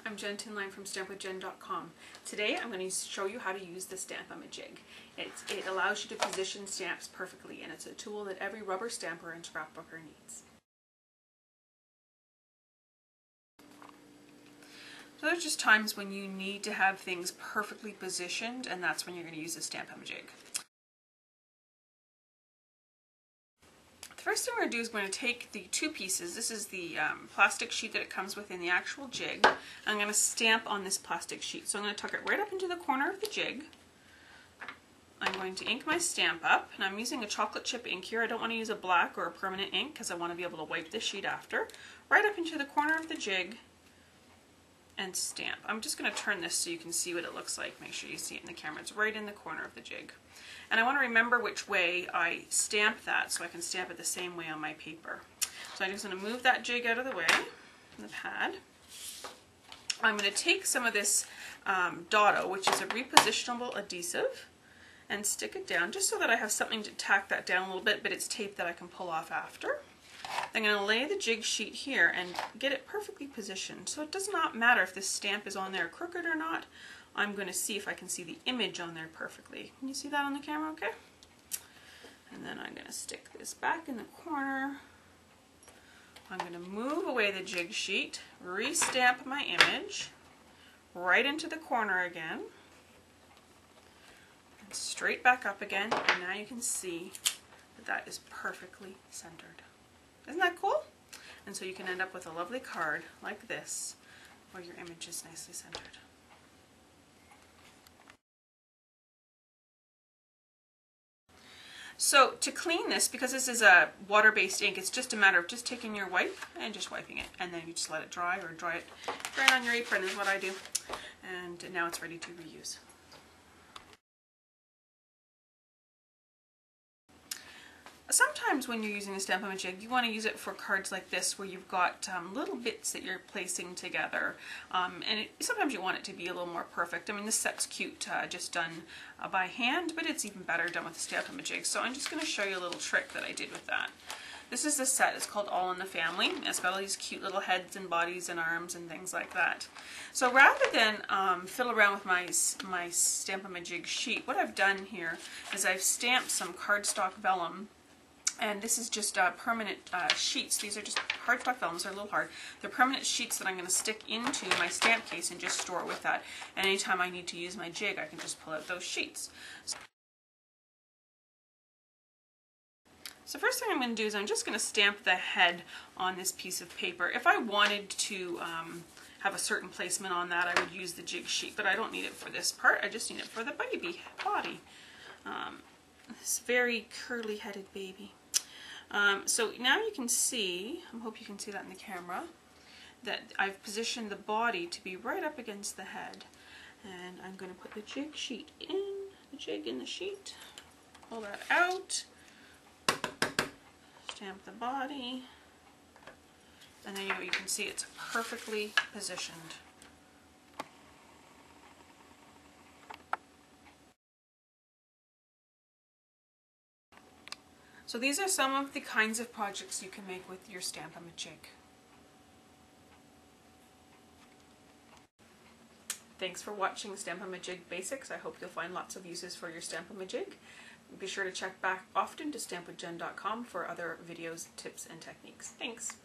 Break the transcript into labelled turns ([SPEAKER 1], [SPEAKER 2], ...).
[SPEAKER 1] I'm Jenn Tinline from Stamp-a-Ma-Jig.com. Today I'm going to show you how to use the Stamp-a-Ma-Jig. It allows you to position stamps perfectly, and it's a tool that every rubber stamper and scrapbooker needs. So there's just times when you need to have things perfectly positioned, and that's when you're going to use the Stamp-a-Ma-Jig. The first thing we're going to do is going to take the two pieces. This is the plastic sheet that it comes with in the actual jig. I'm going to stamp on this plastic sheet. So I'm going to tuck it right up into the corner of the jig. I'm going to ink my stamp up, and I'm using a chocolate chip ink here. I don't want to use a black or a permanent ink because I want to be able to wipe this sheet after. Right up into the corner of the jig and stamp. I'm just going to turn this so you can see what it looks like. Make sure you see it in the camera. It's right in the corner of the jig. And I want to remember which way I stamp that so I can stamp it the same way on my paper. So I'm just going to move that jig out of the way, the pad. I'm going to take some of this Dotto, which is a repositionable adhesive, and stick it down just so that I have something to tack that down a little bit, but it's tape that I can pull off after. I'm going to lay the jig sheet here and get it perfectly positioned. So it does not matter if this stamp is on there crooked or not. I'm going to see if I can see the image on there perfectly. Can you see that on the camera okay? And then I'm going to stick this back in the corner. I'm going to move away the jig sheet, re-stamp my image right into the corner again, and straight back up again, and now you can see that that is perfectly centered. Isn't that cool? And so you can end up with a lovely card like this where your image is nicely centered. So to clean this, because this is a water-based ink, it's just a matter of just taking your wipe and just wiping it, and then you just let it dry, or dry it on your apron is what I do. And now it's ready to reuse. Sometimes when you're using the Stamp-a-Ma-Jig, you want to use it for cards like this where you've got little bits that you're placing together. Sometimes you want it to be a little more perfect. I mean, this set's cute just done by hand, but it's even better done with the Stamp-a-Ma-Jig. So I'm just going to show you a little trick that I did with that. This is the set. It's called All in the Family. It's got all these cute little heads and bodies and arms and things like that. So rather than fiddle around with my Stamp-a-Ma-Jig sheet, what I've done here is I've stamped some cardstock vellum. And this is just permanent sheets. These are just cardstock vellums. They're a little hard. They're permanent sheets that I'm going to stick into my stamp case and just store it with that. And anytime I need to use my jig, I can just pull out those sheets. So first thing I'm going to do is I'm just going to stamp the head on this piece of paper. If I wanted to have a certain placement on that, I would use the jig sheet, but I don't need it for this part. I just need it for the baby body. This very curly-headed baby. So now you can see, I hope you can see that in the camera, that I've positioned the body to be right up against the head. And I'm going to put the jig sheet in, the jig in the sheet, pull that out, stamp the body, and then you can see it's perfectly positioned. So these are some of the kinds of projects you can make with your Stamp-a-Ma-Jig. Thanks for watching Stamp-a-Ma-Jig Basics. I hope you'll find lots of uses for your Stamp-a-Ma-Jig. Be sure to check back often to Stamp-a-Ma-Jig.com for other videos, tips, and techniques. Thanks!